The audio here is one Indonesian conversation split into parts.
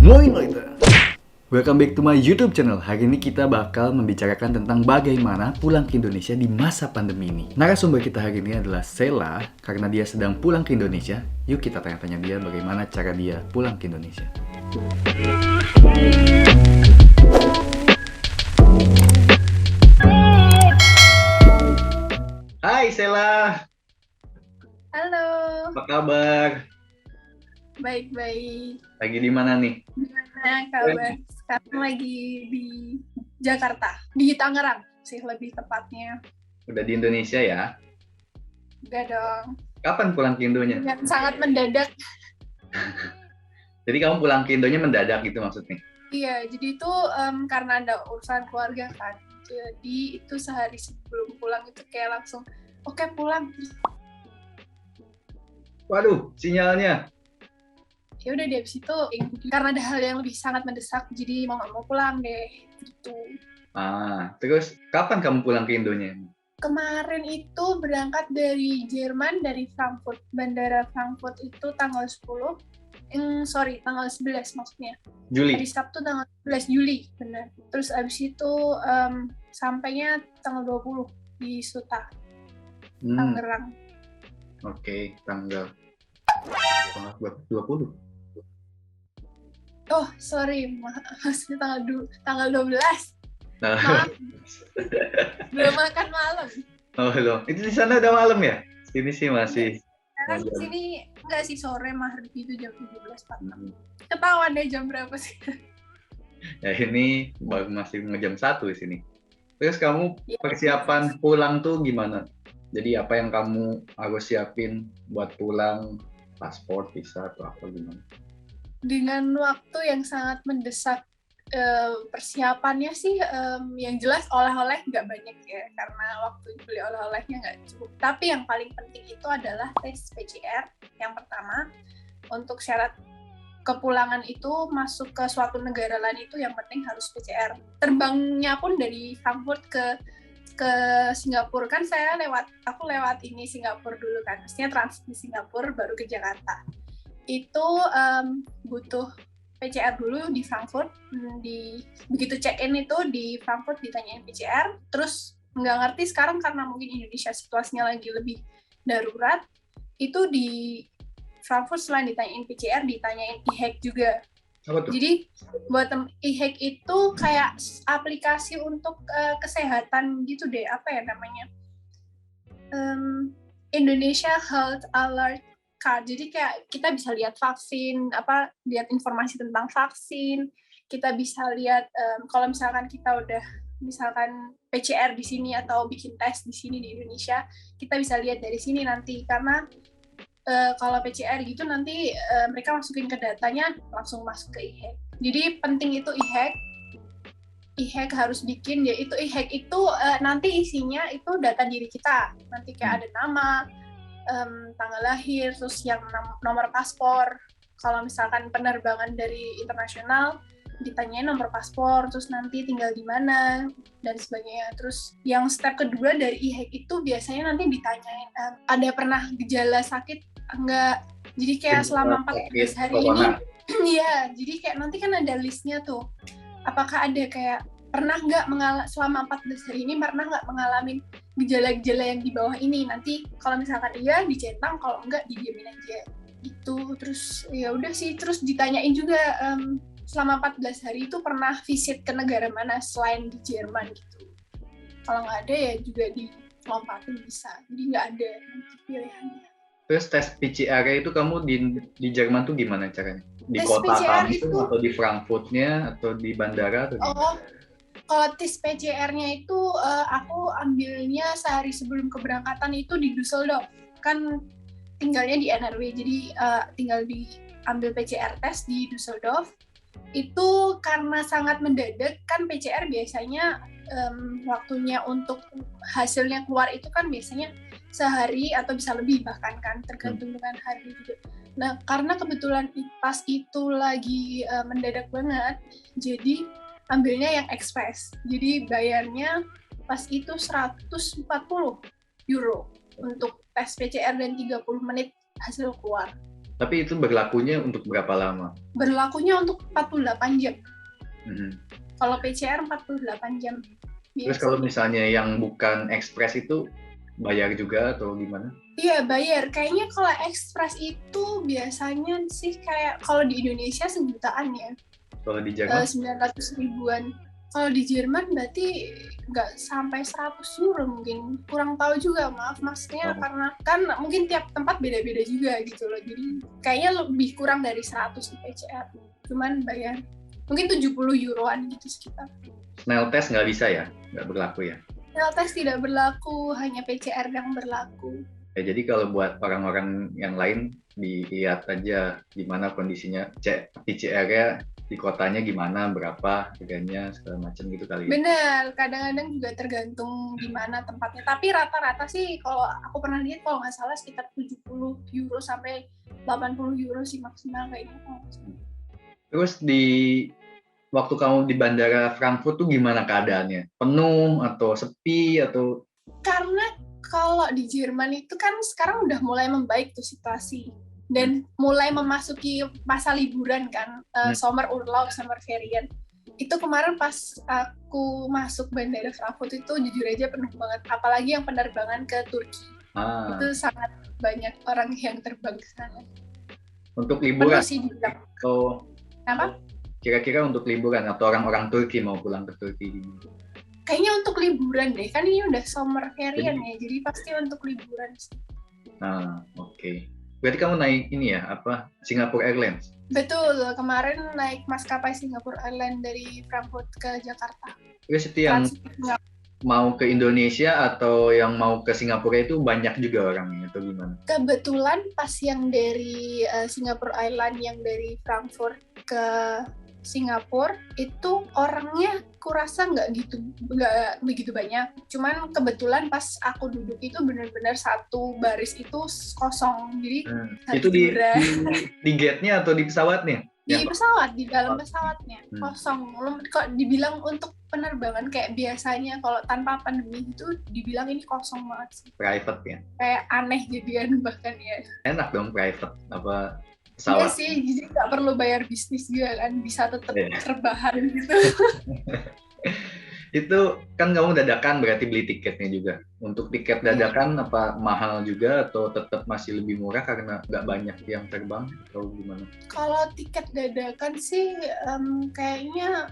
Moi Noita. Welcome back to my YouTube channel. Hari ini kita bakal membicarakan tentang bagaimana pulang ke Indonesia di masa pandemi ini. Narasumber kita hari ini adalah Sela, karena dia sedang pulang ke Indonesia. Yuk kita tanya-tanya dia bagaimana cara dia pulang ke Indonesia. Hai Sela, Halo, apa kabar? baik-baik. Lagi di mana nih? Gimana kabar? Sekarang lagi di Jakarta, di Tangerang sih lebih tepatnya. Udah di Indonesia ya? Udah dong, Kapan pulang ke Indonya? yang sangat mendadak. Jadi kamu pulang ke Indonya mendadak gitu maksudnya? Iya, jadi itu karena ada urusan keluarga kan. Jadi itu sehari sebelum pulang itu kayak langsung, oke pulang. Waduh, sinyalnya. Ya udah di habis itu karena ada hal yang lebih sangat mendesak, jadi mau nggak mau pulang deh gitu. Terus kapan kamu pulang ke Indonya? Kemarin itu berangkat dari Jerman, dari Frankfurt. Bandara Frankfurt itu tanggal 10, tanggal 11 maksudnya. Juli. Hari Sabtu tanggal 11 Juli, benar. Terus abis itu sampainya tanggal 20 di Suta, Tangerang. Oke, tanggal 20. Oh, sorry, maksudnya tanggal 12. Nah, Maaf, belum makan malam. oh belum. Itu di sana udah malam ya? Sini sih masih. Sekarang di sini enggak sih, sore maghrib itu jam 17.40. Ketahuan deh jam berapa sih? Ya ini baru masih jam 1 di sini. Terus kamu Ya, persiapan pulang tuh gimana? Jadi apa yang kamu harus siapin buat pulang? Paspor, visa atau apa gimana? dengan waktu yang sangat mendesak, persiapannya sih yang jelas oleh-oleh nggak banyak ya, karena waktu beli oleh-olehnya nggak cukup. Tapi yang paling penting itu adalah tes PCR yang pertama. Untuk syarat kepulangan itu masuk ke suatu negara lain itu yang penting harus PCR. Terbangnya pun dari Frankfurt ke Singapura kan aku lewat ini Singapura dulu kan, maksudnya transit di Singapura baru ke Jakarta. Itu butuh PCR dulu di Frankfurt. Begitu check-in itu di Frankfurt ditanyain PCR, terus nggak ngerti sekarang karena mungkin Indonesia situasinya lagi lebih darurat, itu di Frankfurt selain ditanyain PCR ditanyain e-hack juga. Apa tuh? Jadi buat e-hack itu kayak aplikasi untuk kesehatan gitu deh, apa ya namanya, Indonesia Health Alert Card. Jadi kayak kita bisa lihat vaksin, lihat informasi tentang vaksin, kita bisa lihat kalau misalkan kita udah misalkan PCR di sini atau bikin tes di sini di Indonesia, kita bisa lihat dari sini nanti, karena kalau PCR gitu nanti mereka masukin ke datanya langsung masuk ke e-hack. Jadi penting itu e-hack harus bikin, yaitu e-hack itu nanti isinya itu data diri kita, nanti kayak ada nama, tanggal lahir, terus yang nomor paspor. Kalau misalkan penerbangan dari internasional ditanyain nomor paspor, terus nanti tinggal di mana dan sebagainya. Terus yang step kedua dari e-hack itu biasanya nanti ditanyain ada pernah gejala sakit enggak. Jadi kayak selama 14 hari ini iya, jadi kayak nanti kan ada listnya tuh. Apakah ada kayak pernah nggak selama 14 hari ini pernah nggak mengalami gejala-gejala yang di bawah ini. Nanti kalau misalkan iya dicentang, kalau enggak didiemin aja gitu. Terus ya udah sih, terus ditanyain juga selama 14 hari itu pernah visit ke negara mana selain di Jerman gitu. Kalau nggak ada ya juga dilompatin bisa, jadi nggak ada pilihannya. Terus tes PCR itu kamu di Jerman tuh gimana caranya? Di tes kota PCR kamu itu, atau di Frankfurtnya atau di bandara atau gimana? Kalau tes PCR-nya itu aku ambilnya sehari sebelum keberangkatan itu di Düsseldorf. Kan tinggalnya di NRW, jadi tinggal diambil PCR tes di Düsseldorf. Itu karena sangat mendadak, kan PCR biasanya waktunya untuk hasilnya keluar itu kan biasanya sehari atau bisa lebih bahkan kan, tergantung dengan hari juga. Nah, karena kebetulan pas itu lagi mendadak banget, jadi ambilnya yang express. Jadi bayarnya pas itu 140 euro untuk tes PCR dan 30 menit hasil keluar. Tapi itu berlakunya untuk berapa lama? Berlakunya untuk 48 jam. Mhm. Kalau PCR 48 jam. Terus kalau Biasanya. misalnya yang bukan ekspres itu bayar juga atau gimana? Iya, bayar. Kayaknya kalau ekspres itu biasanya sih kayak kalau di Indonesia sejutaan ya. Kalau di Jerman? 900 ribuan. Kalau di Jerman berarti nggak sampai 100 euro mungkin. Kurang tahu juga, maaf maksudnya, Oh. karena kan mungkin tiap tempat beda-beda juga gitu loh. Jadi kayaknya lebih kurang dari 100 di PCR. Cuman bayar mungkin 70 euroan gitu sekitar. Smell test nggak bisa ya? Nggak berlaku ya? Swab test tidak berlaku, hanya PCR yang berlaku. Ya, jadi kalau buat orang-orang yang lain, dilihat aja gimana kondisinya, cek PCR-nya di kotanya gimana, berapa harganya, segala macam gitu kali ya. Benar, kadang-kadang juga tergantung di mana tempatnya. Tapi rata-rata sih kalau aku pernah lihat kalau nggak salah sekitar 70 euro sampai 80 euro sih maksimal kayaknya. Terus di waktu kamu di bandara Frankfurt tuh gimana keadaannya? Penuh atau sepi atau? Karena kalau di Jerman itu kan sekarang udah mulai membaik tuh situasi. Dan mulai memasuki masa liburan kan, summer urlaub, summer ferian. Itu kemarin pas aku masuk bandara Frankfurt itu jujur aja penuh banget. Apalagi yang penerbangan ke Turki. Itu sangat banyak orang yang terbang ke sana. Untuk liburan? Penuh sih dibilang. Oh, apa? Kira-kira untuk liburan atau orang-orang Turki mau pulang ke Turki? Kayaknya untuk liburan deh. Kan ini udah summer ferian ya. Jadi pasti untuk liburan sih. Nah, oke. Berarti kamu naik ini ya, apa, Singapore Airlines? Betul, kemarin naik maskapai Singapore Airlines dari Frankfurt ke Jakarta. Terus itu yang mau ke Indonesia atau yang mau ke Singapura itu banyak juga orangnya atau gimana? Kebetulan pas yang dari Singapore Airlines yang dari Frankfurt ke Singapura itu orangnya kurasa nggak begitu banyak. Cuman kebetulan pas aku duduk itu benar-benar satu baris itu kosong. Jadi itu di gate-nya atau di pesawatnya? Di pesawat, di dalam pesawatnya kosong. Kok dibilang untuk penerbangan kayak biasanya kalau tanpa pandemi itu dibilang ini kosong banget sih. Private ya? Kayak aneh jadian bahkan ya. Enak dong private apa pesawat? Iya sih, jadi nggak perlu bayar bisnis juga kan, bisa tetap terbahan gitu. Itu kan kamu dadakan berarti beli tiketnya juga. Untuk tiket dadakan apa mahal juga atau tetap masih lebih murah karena nggak banyak yang terbang atau gimana? Kalau tiket dadakan sih kayaknya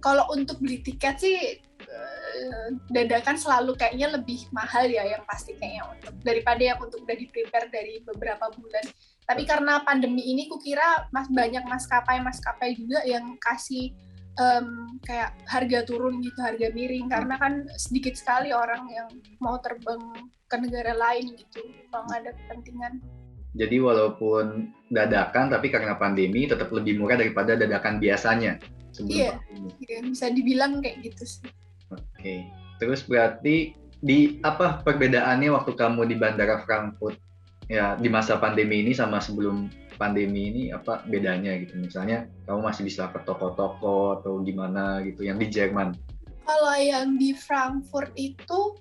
kalau untuk beli tiket sih dadakan selalu kayaknya lebih mahal ya yang pasti kayaknya untuk daripada yang untuk udah di-prepare dari beberapa bulan. Tapi karena pandemi ini kukira banyak maskapai juga yang kasih kayak harga turun gitu, harga miring karena kan sedikit sekali orang yang mau terbang ke negara lain gitu kalau nggak ada kepentingan. Jadi walaupun dadakan tapi karena pandemi tetap lebih murah daripada dadakan biasanya sebelum pandemi. Iya, bisa dibilang kayak gitu sih. Oke. Terus berarti di apa perbedaannya waktu kamu di Bandara Frankfurt ya di masa pandemi ini sama sebelum pandemi ini apa bedanya gitu? Misalnya kamu masih bisa ke toko-toko atau gimana gitu yang di Jerman? Kalau yang di Frankfurt itu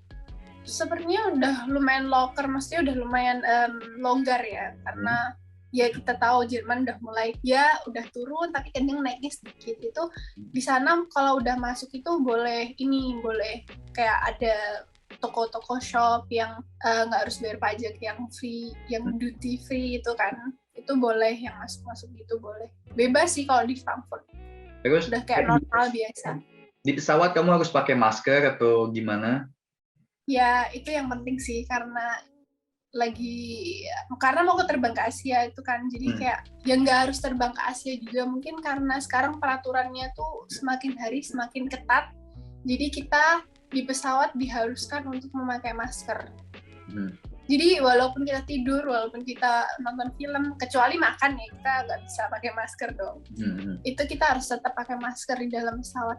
sebenarnya udah lumayan locker, maksudnya udah lumayan longgar ya, karena ya kita tahu Jerman udah mulai udah turun tapi kadang naiknya sedikit. Itu di sana kalau udah masuk itu boleh kayak ada toko-toko shop yang nggak harus bayar pajak, yang free, yang duty free itu kan, itu boleh, yang masuk gitu boleh, bebas sih kalau di Frankfurt. Terus udah kayak normal biasa. Di pesawat kamu harus pakai masker atau gimana? Ya itu yang penting sih karena mau terbang ke Asia itu kan, jadi kayak yang nggak harus terbang ke Asia juga, mungkin karena sekarang peraturannya tuh semakin hari semakin ketat, jadi kita di pesawat diharuskan untuk memakai masker. Jadi walaupun kita tidur, walaupun kita nonton film, kecuali makan ya kita nggak bisa pakai masker dong. Itu kita harus tetap pakai masker di dalam pesawat.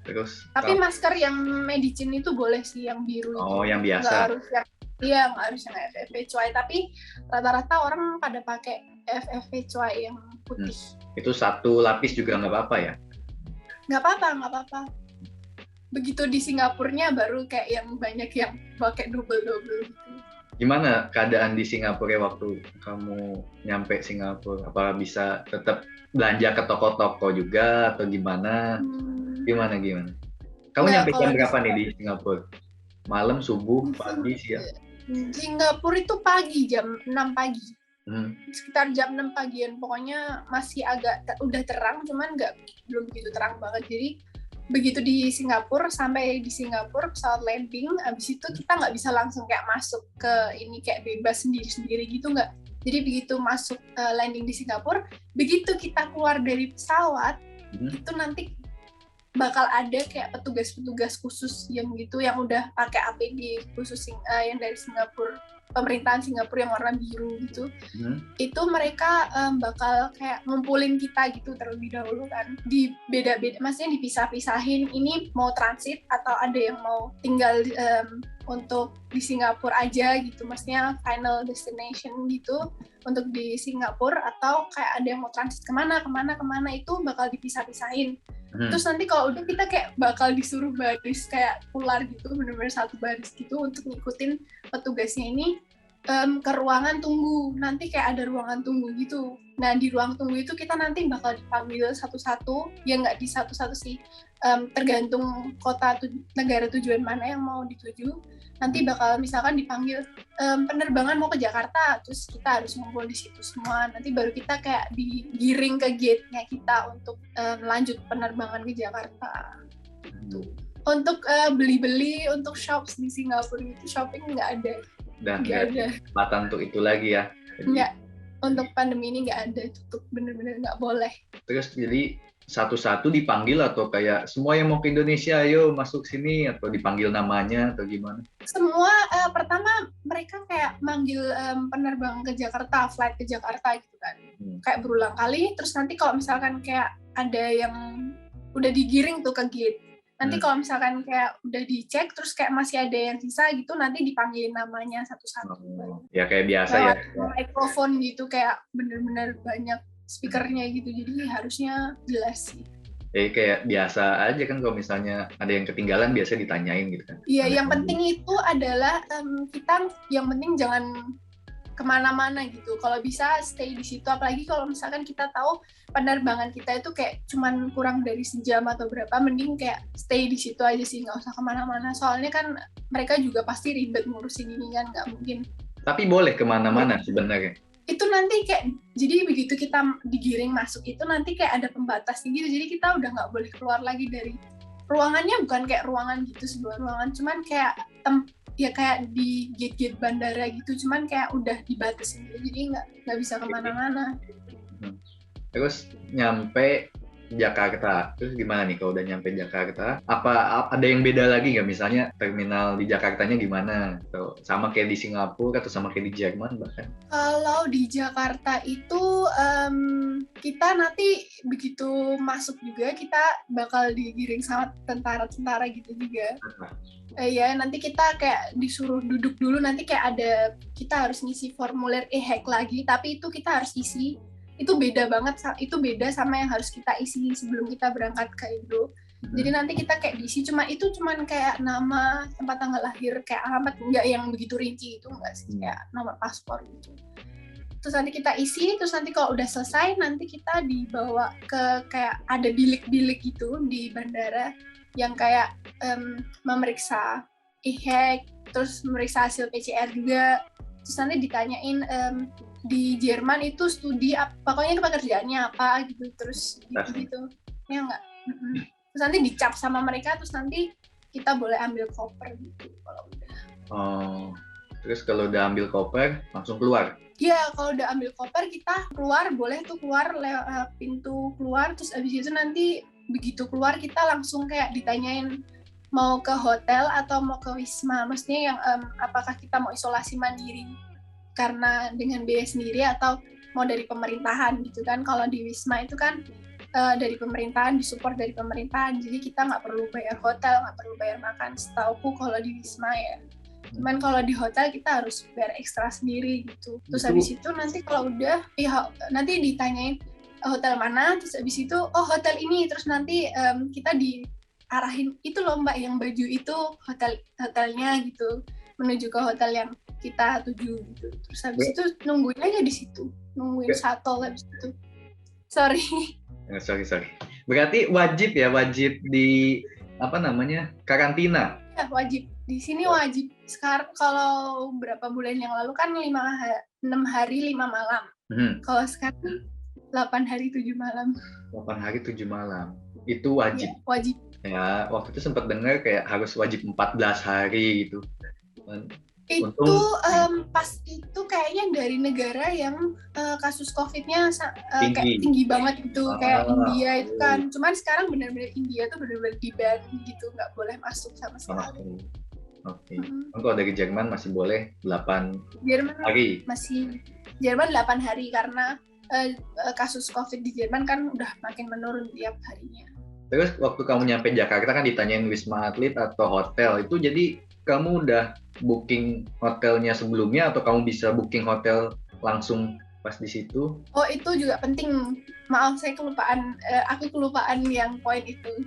Terus tapi masker yang medicine itu boleh sih, yang biru itu. Oh, yang biasa. Nggak harus yang FFP2, tapi rata-rata orang pada pakai FFP2 yang putih. Itu satu lapis juga nggak apa-apa ya? Nggak apa-apa. Begitu di Singapurnya baru kayak yang banyak yang pakai double gitu. Gimana keadaan di Singapura waktu kamu nyampe Singapura? Apa bisa tetap belanja ke toko-toko juga atau gimana? Hmm, Gimana? Kamu nggak, nyampe kalau jam di berapa nih di Singapura? Malam, subuh, pagi, siang? Singapura itu pagi, jam 6 pagi. Hmm. Sekitar jam 6 pagian. Pokoknya masih agak udah terang, cuman belum begitu terang banget. Jadi begitu di Singapura, sampai di Singapura pesawat landing, abis itu kita nggak bisa langsung kayak masuk ke ini kayak bebas sendiri-sendiri gitu, nggak. Jadi begitu masuk landing di Singapura, begitu kita keluar dari pesawat, itu nanti bakal ada kayak petugas-petugas khusus yang gitu, yang udah pakai APD khusus yang dari Singapura, pemerintahan Singapura yang warna biru gitu. Itu mereka bakal kayak ngumpulin kita gitu terlebih dahulu kan, di beda-beda, maksudnya dipisah-pisahin, ini mau transit atau ada yang mau tinggal untuk di Singapura aja gitu, maksudnya final destination gitu untuk di Singapura, atau kayak ada yang mau transit kemana, itu bakal dipisah-pisahin. Terus nanti kalau udah kita kayak bakal disuruh baris kayak ular gitu, bener-bener satu baris gitu untuk ngikutin petugasnya ini ke ruangan tunggu. Nanti kayak ada ruangan tunggu gitu. Nah di ruang tunggu itu kita nanti bakal dipanggil satu-satu, ya nggak di satu-satu sih, tergantung kota negara tujuan mana yang mau dituju. Nanti bakal misalkan dipanggil penerbangan mau ke Jakarta, terus kita harus ngumpul di situ semua. Nanti baru kita kayak digiring ke gate-nya kita untuk lanjut penerbangan ke Jakarta. Untuk beli-beli, untuk shops di Singapura itu shopping nggak ada. Udah nggak ada kesempatan untuk itu lagi ya? Nggak, untuk pandemi ini nggak ada, tutup, bener-bener nggak boleh. Terus jadi satu-satu dipanggil atau kayak semua yang mau ke Indonesia ayo masuk sini, atau dipanggil namanya atau gimana? Semua pertama mereka kayak manggil penerbang ke Jakarta, flight ke Jakarta gitu kan, kayak berulang kali. Terus nanti kalau misalkan kayak ada yang udah digiring tuh ke gate, nanti kalau misalkan kayak udah dicek terus kayak masih ada yang sisa gitu, nanti dipanggilin namanya satu-satu. Ya kayak biasa lewat ya. mikrofon gitu, kayak bener-bener banyak speakernya gitu, jadi harusnya jelas sih. Jadi kayak biasa aja kan, kalau misalnya ada yang ketinggalan biasa ditanyain gitu kan. Iya, yang penting itu adalah kita yang penting jangan kemana-mana gitu. Kalau bisa stay di situ, apalagi kalau misalkan kita tahu penerbangan kita itu kayak cuman kurang dari sejam atau berapa, mending kayak stay di situ aja sih, nggak usah kemana-mana. Soalnya kan mereka juga pasti ribet ngurusin ini kan, nggak mungkin. Tapi boleh kemana-mana sebenarnya. Itu nanti kayak, jadi begitu kita digiring masuk itu nanti kayak ada pembatasnya gitu, jadi kita udah nggak boleh keluar lagi dari ruangannya. Bukan kayak ruangan gitu, sebuah ruangan, cuman kayak ya kayak di gate-gate bandara gitu, cuman kayak udah dibatasin gitu, jadi nggak bisa kemana-mana. Terus nyampe Jakarta, terus gimana nih kalau udah nyampe Jakarta? Apa ada yang beda lagi nggak? Misalnya terminal di Jakartanya gimana? Atau sama kayak di Singapura atau sama kayak di Jerman bahkan? Kalau di Jakarta itu kita nanti begitu masuk juga kita bakal digiring sama tentara-tentara gitu juga. Ya nanti kita kayak disuruh duduk dulu, nanti kayak ada, kita harus ngisi formulir e-hack lagi, tapi itu kita harus isi. Itu beda banget, itu beda sama yang harus kita isi sebelum kita berangkat ke Indo. Jadi nanti kita kayak diisi, cuman kayak nama, tempat tanggal lahir, kayak alamat, nggak yang begitu rinci itu, nggak sih, kayak nomor paspor gitu. Terus nanti kita isi, terus nanti kalau udah selesai nanti kita dibawa ke kayak ada bilik-bilik gitu di bandara yang kayak memeriksa e-hack, terus memeriksa hasil PCR juga. Terus nanti ditanyain di Jerman itu studi apa, pokoknya pekerjaannya apa gitu, terus gitu ya nggak. Terus nanti dicap sama mereka, terus nanti kita boleh ambil koper gitu kalau udah. Terus kalau udah ambil koper langsung keluar? Iya, kalau udah ambil koper kita keluar, boleh tuh keluar lewat pintu keluar. Terus abis itu nanti begitu keluar kita langsung kayak ditanyain mau ke hotel atau mau ke wisma, maksudnya yang apakah kita mau isolasi mandiri karena dengan biaya sendiri atau mau dari pemerintahan gitu kan. Kalau di wisma itu kan dari pemerintahan, disupport dari pemerintahan, jadi kita nggak perlu bayar hotel, nggak perlu bayar makan, setauku kalau di wisma ya. Cuman kalau di hotel kita harus bayar ekstra sendiri gitu. Terus habis itu nanti kalau udah ya nanti ditanyain hotel mana, terus habis itu hotel ini, terus nanti kita diarahin itu loh mbak, yang baju itu hotelnya gitu, menuju ke hotel yang kita tuju gitu. Terus habis itu nungguin aja di situ, nungguin shuttle habis itu. Sorry. Sorry. Berarti wajib di karantina. Ya, wajib. Di sini wajib. Sekarang kalau berapa bulan yang lalu kan 6 hari 5 malam. Kalau sekarang 8 hari 7 malam. 8 hari 7 malam. Itu wajib. Ya, wajib. Ya, waktu itu sempat dengar kayak harus wajib 14 hari gitu. Itu pas itu kayaknya dari negara yang kasus COVID-nya kayak tinggi banget gitu, kayak India itu kan. Cuman sekarang benar-benar India tuh benar-benar di-ban gitu, nggak boleh masuk sama sekali. Oke. Kalau dari Jerman masih boleh 8 hari. Jerman 8 hari karena kasus COVID di Jerman kan udah makin menurun tiap harinya. Terus waktu kamu nyampe Jakarta kan ditanyain Wisma Atlet atau hotel, itu jadi kamu udah booking hotelnya sebelumnya atau kamu bisa booking hotel langsung pas di situ? Oh, itu juga penting. Maaf, saya kelupaan. Aku kelupaan yang poin itu.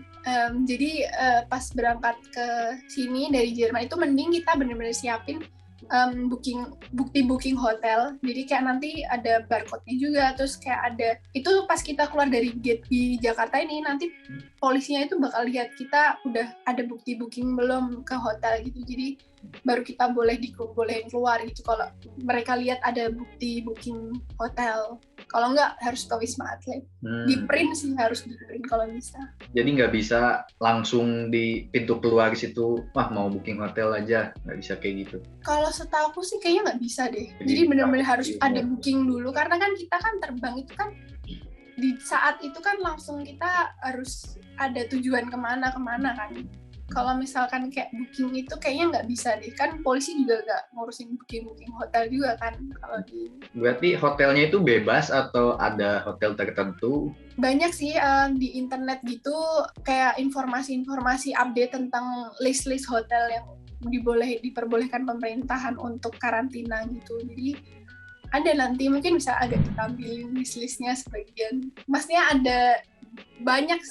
Jadi pas berangkat ke sini dari Jerman itu mending kita benar-benar siapin booking hotel. Jadi kayak nanti ada barcode-nya juga, terus kayak ada itu pas kita keluar dari gate di Jakarta ini nanti polisinya itu bakal lihat kita udah ada bukti booking belum ke hotel gitu. Jadi baru kita bolehin keluar gitu kalau mereka lihat ada bukti booking hotel. Kalau enggak harus ke Wisma Atlet. Di print sih, harus di print kalau bisa. Jadi nggak bisa langsung di pintu keluar situ, mau booking hotel aja, nggak bisa kayak gitu. Kalau setahu aku sih kayaknya nggak bisa deh. Jadi benar-benar harus ada booking dulu karena kan kita kan terbang itu kan di saat itu kan langsung kita harus ada tujuan kemana kan. Kalau misalkan kayak booking itu kayaknya nggak bisa deh, kan polisi juga nggak ngurusin booking hotel juga kan kalau di. Berarti hotelnya itu bebas atau ada hotel tertentu? Banyak sih di internet gitu kayak informasi update tentang list hotel yang diperbolehkan pemerintahan untuk karantina gitu. Jadi ada nanti mungkin bisa agak ditampilin listnya sebagian. Maksudnya ada banyak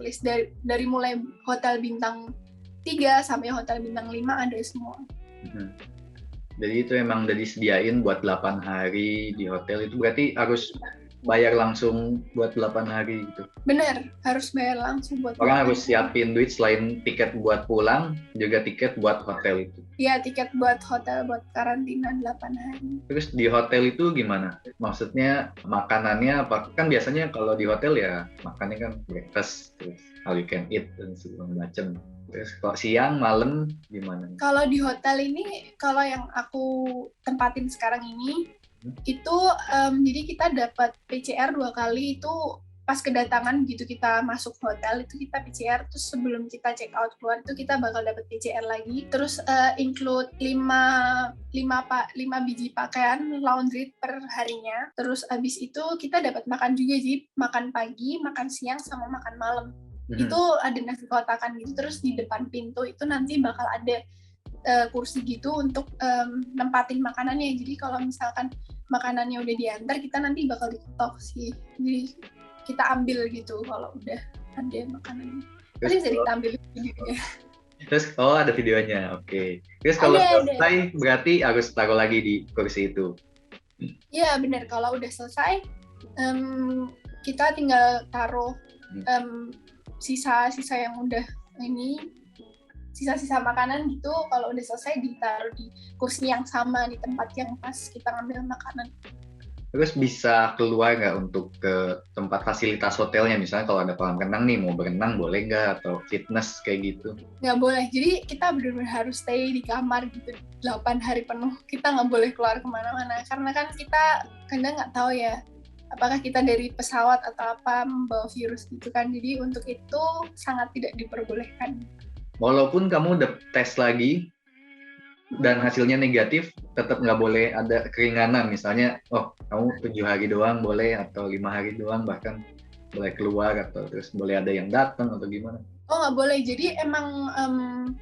list dari mulai hotel bintang 3 sampai hotel bintang 5 ada semua. Jadi itu emang udah disediain buat 8 hari di hotel, itu berarti harus bayar langsung buat 8 hari gitu. Bener, harus bayar langsung buat. Orang harus siapin duit selain tiket buat pulang, juga tiket buat hotel itu. Iya, tiket buat hotel buat karantina 8 hari. Terus di hotel itu gimana? Maksudnya makanannya apa? Kan biasanya kalau di hotel ya makannya kan breakfast, terus all you can eat dan segala macam. Terus kalau siang, malam gimana? Kalau di hotel ini, kalau yang aku tempatin sekarang ini, itu jadi kita dapat PCR 2 kali itu pas kedatangan gitu, kita masuk hotel itu kita PCR, terus sebelum kita check out keluar itu kita bakal dapat PCR lagi, terus include 5 biji pakaian laundry per harinya, terus abis itu kita dapat makan juga sih, makan pagi, makan siang, sama makan malam. Itu ada nasi kotakan gitu, terus di depan pintu itu nanti bakal ada kursi gitu untuk nempatin makanannya. Jadi kalau misalkan makanannya udah diantar, kita nanti bakal diketok sih. Jadi kita ambil gitu kalau udah ada makanannya. Nanti bisa ditampilin videonya. Terus ada videonya, oke. Terus kalau selesai berarti harus taruh lagi di kursi itu. Iya benar, kalau udah selesai kita tinggal taruh sisa-sisa yang udah sisa-sisa makanan gitu, kalau udah selesai ditaruh di kursi yang sama di tempat yang pas kita ngambil makanan. Terus bisa keluar nggak untuk ke tempat fasilitas hotelnya, misalnya kalau ada kolam renang nih, mau berenang boleh nggak, atau fitness kayak gitu? Nggak boleh, jadi kita benar-benar harus stay di kamar gitu 8 hari penuh, kita nggak boleh keluar kemana-mana, karena kan kita kadang nggak tahu ya apakah kita dari pesawat atau apa membawa virus gitu kan, jadi untuk itu sangat tidak diperbolehkan. Walaupun kamu udah tes lagi dan hasilnya negatif, tetap nggak boleh ada keringanan, misalnya kamu 7 hari doang boleh, atau 5 hari doang bahkan boleh keluar, atau terus boleh ada yang datang atau gimana? Nggak boleh, jadi emang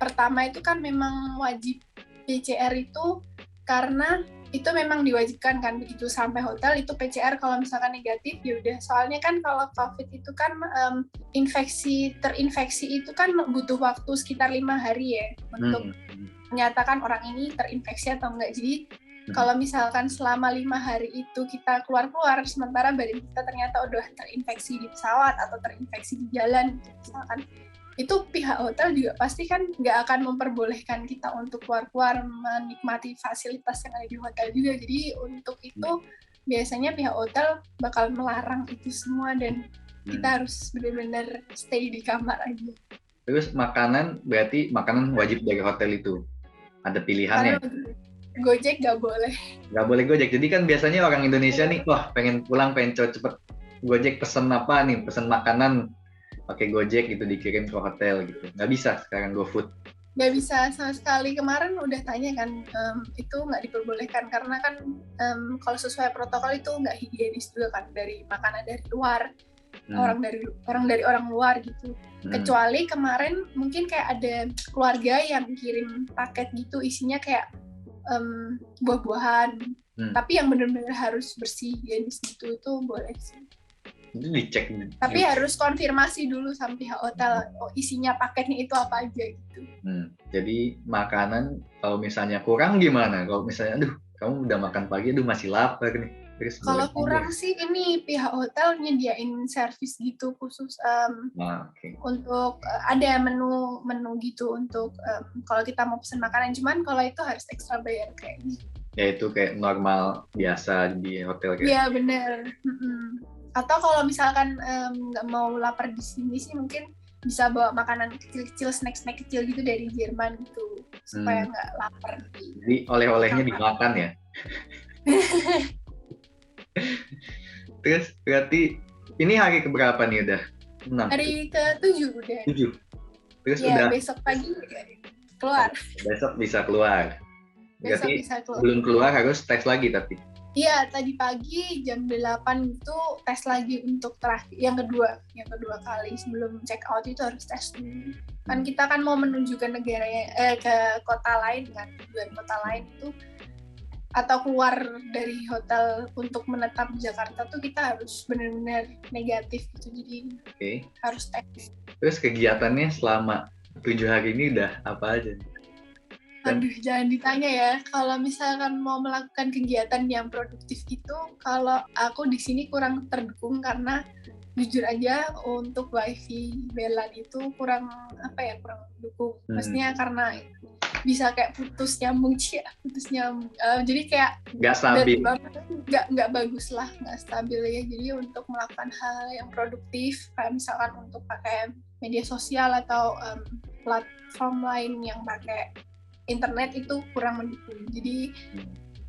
pertama itu kan memang wajib PCR itu karena itu memang diwajibkan kan, begitu sampai hotel itu PCR, kalau misalkan negatif ya udah. Soalnya kan kalau COVID itu kan terinfeksi itu kan butuh waktu sekitar 5 hari ya untuk menyatakan orang ini terinfeksi atau enggak. Jadi kalau misalkan selama 5 hari itu kita keluar-keluar sementara badan kita ternyata udah terinfeksi di pesawat atau terinfeksi di jalan misalkan, itu pihak hotel juga pasti kan nggak akan memperbolehkan kita untuk keluar-keluar menikmati fasilitas yang ada di hotel juga. Jadi untuk itu biasanya pihak hotel bakal melarang itu semua dan kita harus benar-benar stay di kamar aja. Terus makanan, berarti makanan wajib dari hotel itu? Ada pilihannya? Karena Gojek nggak boleh. Nggak boleh Gojek. Jadi kan biasanya orang Indonesia nih, wah pengen pulang, pengen cepet Gojek, pesen apa nih, pesen makanan pakai Gojek gitu, dikirim ke hotel gitu. Nggak bisa sekarang GoFood. Nggak bisa sama sekali. Kemarin udah tanya kan, itu nggak diperbolehkan karena kan kalau sesuai protokol itu nggak higienis juga kan, dari makanan dari luar, orang dari orang luar gitu. Kecuali kemarin mungkin kayak ada keluarga yang kirim paket gitu isinya kayak buah-buahan, tapi yang benar-benar harus bersih higienis gitu, itu boleh sih. Itu dicek. Tapi harus konfirmasi dulu sama pihak hotel, isinya paketnya itu apa aja gitu. Jadi makanan kalau misalnya kurang gimana? Kalau misalnya, aduh kamu udah makan pagi, aduh masih lapar nih. Kalau kurang sih ini pihak hotel nyediain servis gitu khusus untuk ada menu gitu untuk kalau kita mau pesan makanan, cuman kalau itu harus ekstra bayar kayaknya. Ya itu kayak normal biasa di hotel kayak. Iya bener. Atau kalau misalkan nggak mau lapar di sini sih mungkin bisa bawa makanan kecil-kecil, snack kecil gitu dari Jerman gitu supaya nggak lapar. Jadi oleh-olehnya dimakan ya. Terus berarti ini hari keberapa nih udah? 6. Hari ke-7 udah. 7. Terus ya, udah besok pagi keluar. Besok bisa keluar. Berarti bisa keluar. Belum keluar harus tes lagi tapi. Iya, tadi pagi jam 8 itu tes lagi untuk terakhir, yang kedua kali sebelum check out itu harus tes dulu. Kan kita kan mau menuju ke ke kota lain kan, tujuan kota lain itu, atau keluar dari hotel untuk menetap di Jakarta tuh kita harus benar-benar negatif gitu, jadi harus tes. Terus kegiatannya selama 7 hari ini udah apa aja? Aduh, jangan ditanya ya. Kalau misalkan mau melakukan kegiatan yang produktif itu, kalau aku di sini kurang terdukung karena jujur aja untuk wifi Belan itu kurang dukung. Maksudnya karena bisa kayak putus nyambung. Jadi kayak nggak stabil. Nggak bagus lah, nggak stabil ya. Jadi untuk melakukan hal yang produktif, kayak misalkan untuk pakai media sosial atau platform lain yang pakai internet itu kurang mendukung. Jadi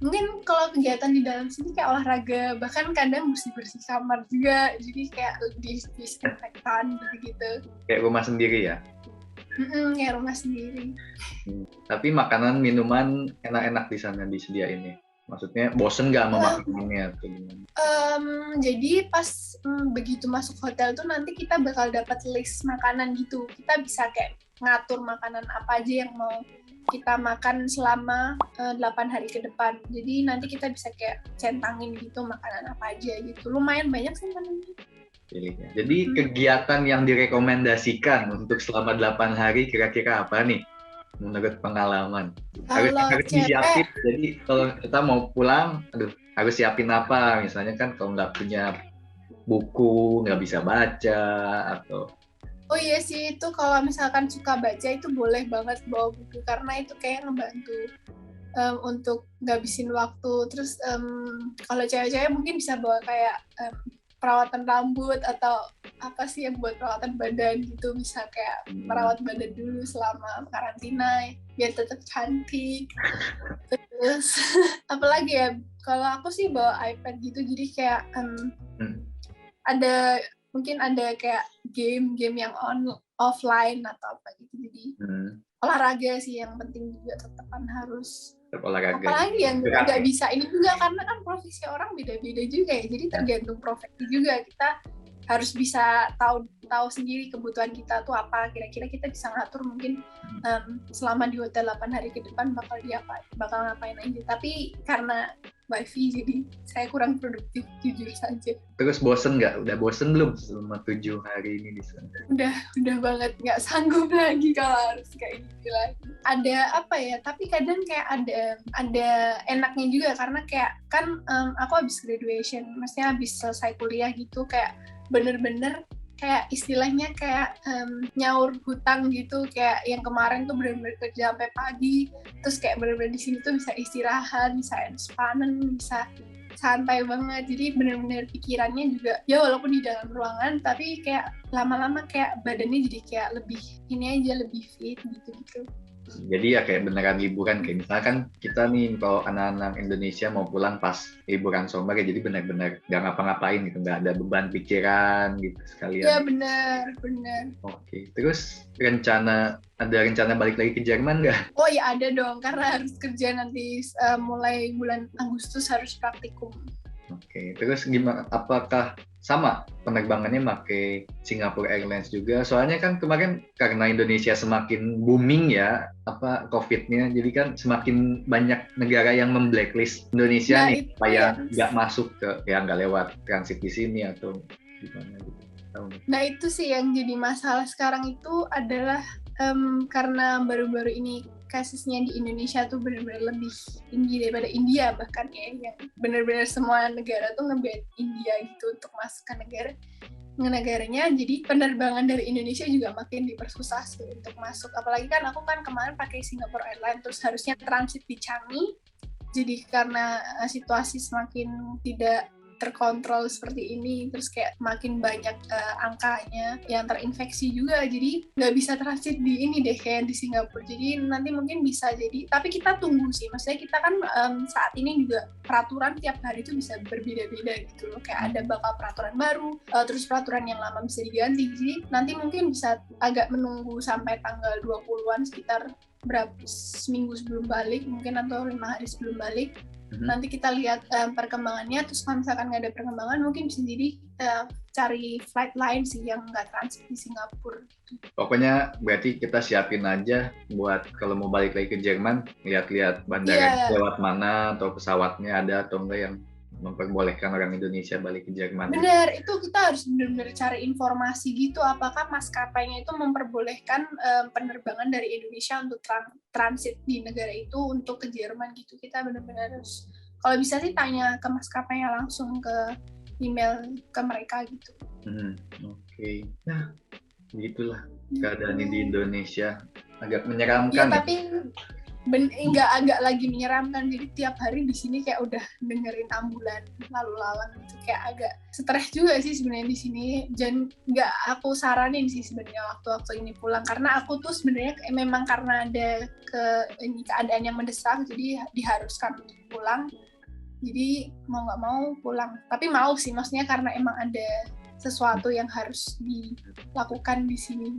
mungkin kalau kegiatan di dalam sini kayak olahraga, bahkan kadang bersih kamar juga, jadi kayak disinfektan gitu. Kayak rumah sendiri ya? Kayak rumah sendiri. Tapi makanan minuman enak-enak di sana disediain ya? Maksudnya bosen nggak sama makanannya atau gimana? Jadi pas begitu masuk hotel tuh nanti kita bakal dapat list makanan gitu. Kita bisa kayak ngatur makanan apa aja yang mau kita makan selama 8 hari ke depan. Jadi nanti kita bisa kayak centangin gitu makanan apa aja gitu. Lumayan banyak sih makanannya. Jadi kegiatan yang direkomendasikan untuk selama 8 hari kira-kira apa nih? Menurut pengalaman. Harus disiapin. Jadi kalau kita mau pulang, harus siapin apa? Misalnya kan kalau nggak punya buku, nggak bisa baca, atau... Oh iya sih, itu kalau misalkan suka baca itu boleh banget bawa buku, karena itu kayak ngebantu untuk ngabisin waktu. Terus kalau cewek-cewek mungkin bisa bawa kayak perawatan rambut atau apa sih yang buat perawatan badan gitu, bisa kayak merawat badan dulu selama karantina biar tetap cantik. Terus apalagi ya, kalau aku sih bawa iPad gitu, jadi kayak mungkin ada kayak game yang offline atau apa gitu, jadi olahraga sih yang penting juga, tetapan harus olahraga. Apalagi yang nggak bisa ini juga, karena kan profesi orang beda-beda juga ya, jadi tergantung profesi juga. Kita harus bisa tahu sendiri kebutuhan kita tuh apa, kira-kira kita bisa ngatur mungkin selama di hotel 8 hari ke depan bakal ngapain aja. Tapi karena wifi jadi saya kurang produktif, jujur saja. Terus bosen nggak? Udah bosen belum selama 7 hari ini di sana? Udah banget, nggak sanggup lagi kalau harus kayak gitu lagi. Ada apa ya, tapi kadang kayak ada enaknya juga, karena kayak kan aku habis graduation, maksudnya habis selesai kuliah gitu, kayak bener-bener kayak istilahnya kayak nyaur hutang gitu, kayak yang kemarin tuh bener-bener kerja sampai pagi, terus kayak bener-bener di sini tuh bisa istirahat, bisa panen, bisa santai banget. Jadi bener-bener pikirannya juga ya walaupun di dalam ruangan, tapi kayak lama-lama kayak badannya jadi kayak lebih ini aja, lebih fit gitu. Jadi ya kayak beneran liburan, kayak misalkan kita nih kalau anak-anak Indonesia mau pulang pas liburan sommer ya, jadi benar-benar nggak ngapa-ngapain gitu, nggak ada beban pikiran gitu sekalian. Ya benar. Oke, terus ada rencana balik lagi ke Jerman nggak? Oh ya ada dong, karena harus kerja nanti mulai bulan Agustus harus praktikum. Oke, terus gimana? Apakah sama penerbangannya pakai Singapore Airlines juga? Soalnya kan kemarin karena Indonesia semakin booming ya, COVID-nya, jadi kan semakin banyak negara yang memblacklist Indonesia nih, supaya nggak masuk nggak lewat transit di sini atau gimana gitu. Nah itu sih yang jadi masalah sekarang itu adalah karena baru-baru ini kasusnya di Indonesia tuh benar-benar lebih tinggi daripada India, bahkan ya, yang benar-benar semua negara tuh nge-ban India gitu untuk masuk ke negaranya. Jadi penerbangan dari Indonesia juga makin dipersusah sih untuk masuk. Apalagi kan aku kan kemarin pakai Singapore Airlines, terus harusnya transit di Changi. Jadi karena situasi semakin tidak terkontrol seperti ini, terus kayak makin banyak angkanya yang terinfeksi juga, jadi nggak bisa transit di ini deh kayak di Singapura. Jadi nanti mungkin bisa jadi, tapi kita tunggu sih, maksudnya kita kan saat ini juga peraturan tiap hari itu bisa berbeda-beda gitu loh, kayak ada bakal peraturan baru, terus peraturan yang lama bisa diganti, jadi nanti mungkin bisa agak menunggu sampai tanggal 20-an, sekitar seminggu sebelum balik mungkin, atau 5 hari sebelum balik. Nanti kita lihat perkembangannya, terus kalau misalkan nggak ada perkembangan mungkin bisa jadi cari flight lain sih yang nggak transit di Singapura. Pokoknya berarti kita siapin aja buat kalau mau balik lagi ke Jerman, lihat-lihat bandara lewat mana, atau pesawatnya ada atau enggak yang memperbolehkan orang Indonesia balik ke Jerman. Benar, itu kita harus benar-benar cari informasi gitu, apakah maskapainya itu memperbolehkan penerbangan dari Indonesia untuk transit di negara itu untuk ke Jerman gitu. Kita benar-benar harus, kalau bisa sih tanya ke maskapainya langsung, ke email ke mereka gitu. Oke. Nah, begitulah keadaannya di Indonesia, agak menyeramkan. Iya, tapi nggak agak lagi menyeramkan, jadi tiap hari di sini kayak udah dengerin ambulan lalu lalang gitu, kayak agak stres juga sih sebenarnya di sini. Dan nggak aku saranin sih sebenarnya waktu ini pulang, karena aku tuh sebenarnya memang karena ada keadaan yang mendesak, jadi diharuskan untuk pulang, jadi mau nggak mau pulang. Tapi mau sih, maksudnya karena emang ada sesuatu yang harus dilakukan di sini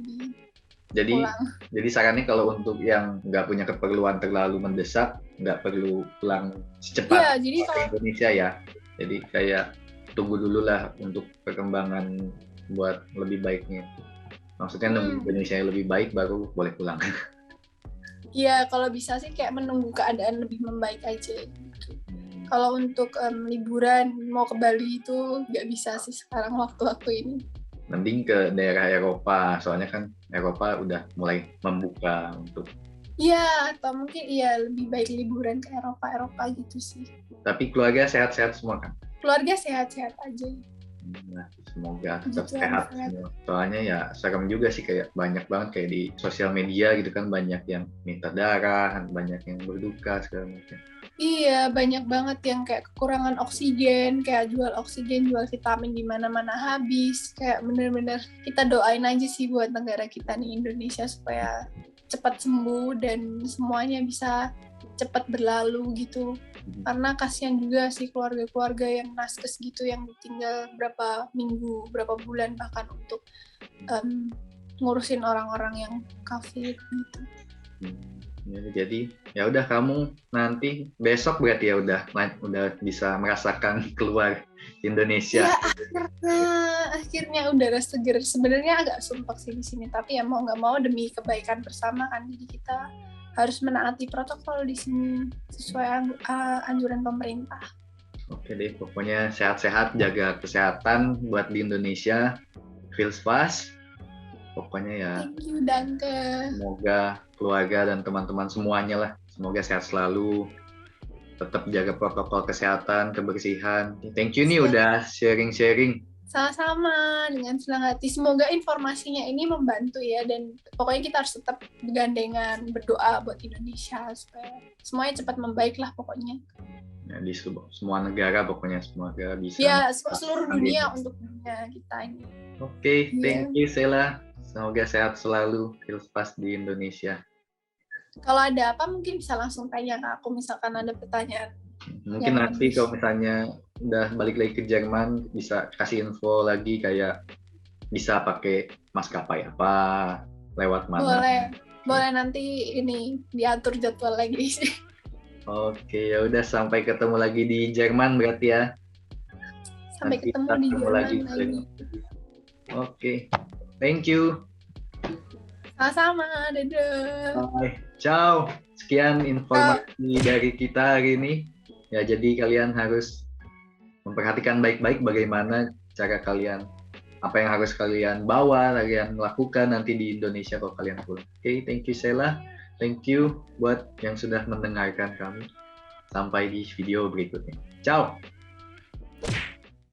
Jadi sarannya kalau untuk yang nggak punya keperluan terlalu mendesak, nggak perlu pulang secepat ke Indonesia ya. Jadi kayak tunggu dulu lah untuk perkembangan buat lebih baiknya. Maksudnya nunggu Indonesia yang lebih baik baru boleh pulang. Iya, kalau bisa sih kayak menunggu keadaan lebih membaik aja. Kalau untuk liburan mau ke Bali itu nggak bisa sih sekarang waktu-waktu ini. Mending ke daerah Eropa, soalnya kan Eropa udah mulai membuka untuk. Iya, atau mungkin lebih baik liburan ke Eropa gitu sih. Tapi keluarga sehat-sehat semua kan? Keluarga sehat-sehat aja. Nah, semoga tetap sehat semua. Soalnya ya serem juga sih, kayak banyak banget kayak di sosial media gitu kan, banyak yang minta darah, banyak yang berduka segala macam. Iya, banyak banget yang kayak kekurangan oksigen, kayak jual oksigen, jual vitamin di mana-mana habis. Kayak bener-bener kita doain aja sih buat negara kita nih Indonesia supaya cepat sembuh dan semuanya bisa cepat berlalu gitu. Karena kasihan juga sih keluarga-keluarga yang naskes gitu, yang ditinggal berapa minggu, berapa bulan bahkan untuk ngurusin orang-orang yang COVID gitu. Jadi ya udah, kamu nanti besok berarti ya udah bisa merasakan keluar Indonesia. Ya akhirnya udara seger. Sebenarnya agak sumpek sih di sini, tapi ya mau nggak mau demi kebaikan bersama kan, jadi kita harus menaati protokol di sini sesuai anjuran pemerintah. Oke deh, pokoknya sehat-sehat, jaga kesehatan buat di Indonesia. Feels fast. Pokoknya ya, Thank you, Danke. semoga keluarga dan teman-teman semuanya lah, semoga sehat selalu. Tetap jaga protokol kesehatan, kebersihan. Thank you nih Siap. udah sharing-sharing. Sama-sama, dengan senang hati. Semoga informasinya ini membantu ya, dan pokoknya kita harus tetap bergandengan berdoa buat Indonesia supaya semuanya cepat membaik lah pokoknya. Ya, di semua negara pokoknya semoga bisa. Ya, seluruh dunia untuk dunia kita ini. Oke, thank you Sela. Semoga sehat selalu, feels fast di Indonesia. Kalau ada apa mungkin bisa langsung tanya ke aku, misalkan ada pertanyaan. Mungkin nanti kalau misalnya udah balik lagi ke Jerman, bisa kasih info lagi kayak bisa pakai maskapai apa, lewat mana. Boleh nanti ini diatur jadwal lagi. Oke, ya udah sampai ketemu lagi di Jerman berarti ya. Sampai Nanti ketemu di Jerman lagi. Oke, thank you. Sama-sama, dadah. Bye. Ciao. Sekian informasi dari kita hari ini. Ya, jadi kalian harus memperhatikan baik-baik bagaimana cara kalian, apa yang harus kalian bawa, kalian lakukan nanti di Indonesia kalau kalian pulang. Oke, thank you Sela. Thank you buat yang sudah mendengarkan kami. Sampai di video berikutnya. Ciao.